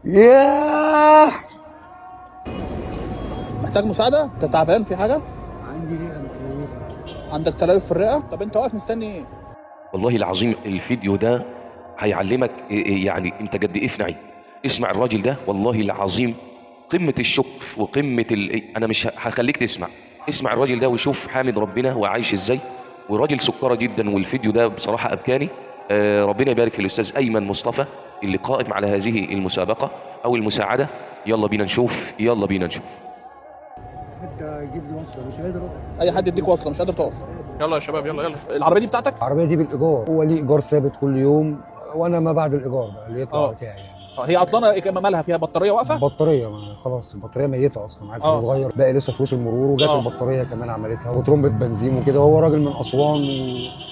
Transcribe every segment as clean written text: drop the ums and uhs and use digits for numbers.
ياه. محتاج مساعده؟ انت تعبان في حاجه؟ عندي رئه متليفه. عندك تليف في الرئه؟ طب انت واقف مستني ايه؟ والله العظيم الفيديو ده هيعلمك يعني انت قد ايه في نعيم. اسمع الراجل ده والله العظيم قمة الشكر وقمة انا مش هخليك تسمع. اسمع الراجل ده وشوف حامد ربنا وعايش ازاي، وراجل سكرة جدا. والفيديو ده بصراحة ابكاني. ربنا يبارك في الاستاذ ايمن مصطفى اللي قائم على هذه المسابقة او المساعدة. يلا بينا نشوف، يلا بينا نشوف. انت جيب لي وصله، مش قادر أقف. اي حد يديك وصله مش قادر تقف. يلا يا شباب يلا يلا. العربيه دي بتاعتك؟ العربيه دي بالايجار، هو ليه ايجار ثابت كل يوم، وانا ما بعد الايجار بقى اللي يطلع بتاعي يعني. هي عطلانه مالها؟ فيها بطاريه واقفه؟ البطاريه ما خلاص، البطاريه ميته اصلا، عايز آه. صغير باقي لسه فلوس المرور، وجات البطاريه كمان عملتها وترمبه بنزين وكده. هو راجل من اسوان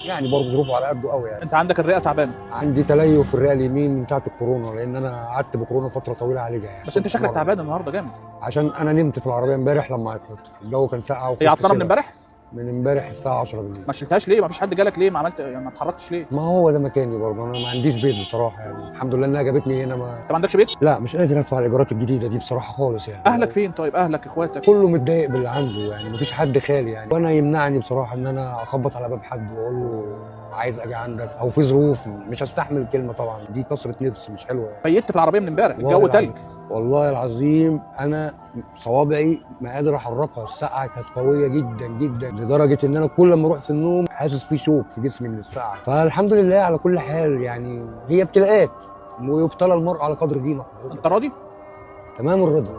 يعني برضه ظروفه على قده قوي يعني. انت عندك الرئه تعبانه؟ عندي تليف في الرئه اليمين من ساعه الكورونا، لان انا قعدت بكورونا فتره طويله عالجها يعني. بس انت شكلك تعبان النهارده جامد. عشان انا نمت في العربيه امبارح لما عطلت، الجو كان ساقع. هي عطلانه من امبارح؟ من امبارح الساعه 10 بالليل. ما شلتهاش ليه؟ ما فيش حد جالك ليه؟ ما عملت يعني ما اتحركتش ليه؟ ما هو ده مكاني برضه، انا ما عنديش بيت بصراحه يعني. الحمد لله انها جابتني هنا. انت ما عندكش بيت؟ لا مش قادر ادفع الايجارات الجديده دي بصراحه خالص يعني. اهلك فين طيب؟ اهلك اخواتك؟ كله متضايق باللي عنده يعني، مفيش حد خالي يعني. وانا يمنعني بصراحه ان انا اخبط على باب حد واقول له عايز اجي عندك، او في ظروف مش هستحمل الكلمه طبعا، دي كسره نفس مش حلوه يعني. بيت في العربيه من امبارح، الجو تلج. والله العظيم انا صوابعي ما قادر احركها، السقعه كانت قويه جدا جدا لدرجه ان انا كل ما اروح في النوم حاسس في شوك في جسمي من السقعه. فالحمد لله على كل حال يعني، هي ابتلاءات ويبتلى المرء على قدر دينه. انت راضي؟ تمام الرضا.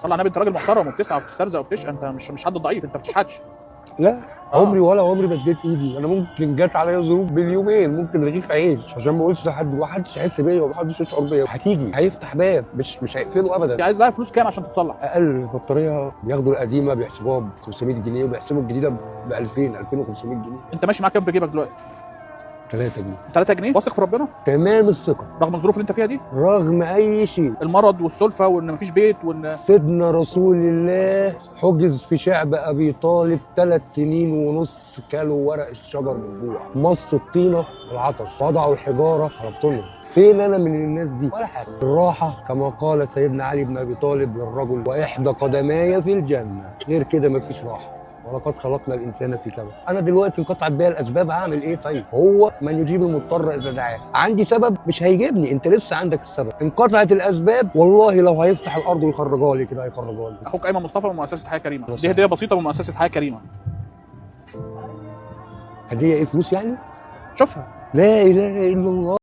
صلى على النبي، انت راجل محترم وبتسعى وبتسترزق وبتشقى، انت مش حد ضعيف، انت ما بتشحتش. لا عمري ولا عمري مديت ايدي. انا ممكن جت عليا ظروف باليومين، ممكن رغيف عيش، عشان ما اقولش لحد، محدش هيحس بيا ومحدش يشعر بيا. هتيجي هيفتح باب، مش هيقفله ابدا. عايز لها فلوس كام عشان تتصلح؟ اقل بطاريه بياخدوا القديمه بيحسبوها ب 500 جنيه، وبيحسبوا الجديده ب 2500 جنيه. انت ماشي معاك كام في جيبك دلوقتي؟ 3 جنيه. 3 جنيه؟ واثق في ربنا؟ تمام الثقه. رغم الظروف اللي انت فيها دي؟ رغم اي شيء، المرض والسلفه وان مفيش بيت وان سيدنا رسول الله حجز في شعب ابي طالب 3 سنين ونص، كلوا ورق الشجر بالجوع، مصوا الطينه العطش، وضعوا الحجاره هربتهم. فين انا من الناس دي؟ ولا حاجه. الراحه كما قال سيدنا علي بن ابي طالب للرجل: واحدى قدماي في الجنه. غير كده مفيش راحه. ولقد خلقنا الانسان في كبد. انا دلوقتي انقطعت بيا الاسباب، هعمل ايه طيب؟ هو من يجيب المضطر اذا دعاه. عندي سبب مش هيجيبني، انت لسه عندك السبب. انقطعت الاسباب، والله لو هيفتح الارض ويخرجها لي كده هيخرجها لي. اخوك ايمن مصطفى من مؤسسه حياه كريمه، دي هديه بسيطه من مؤسسه حياه كريمه. هديه ايه؟ فلوس يعني؟ شوفها. لا اله الا الله.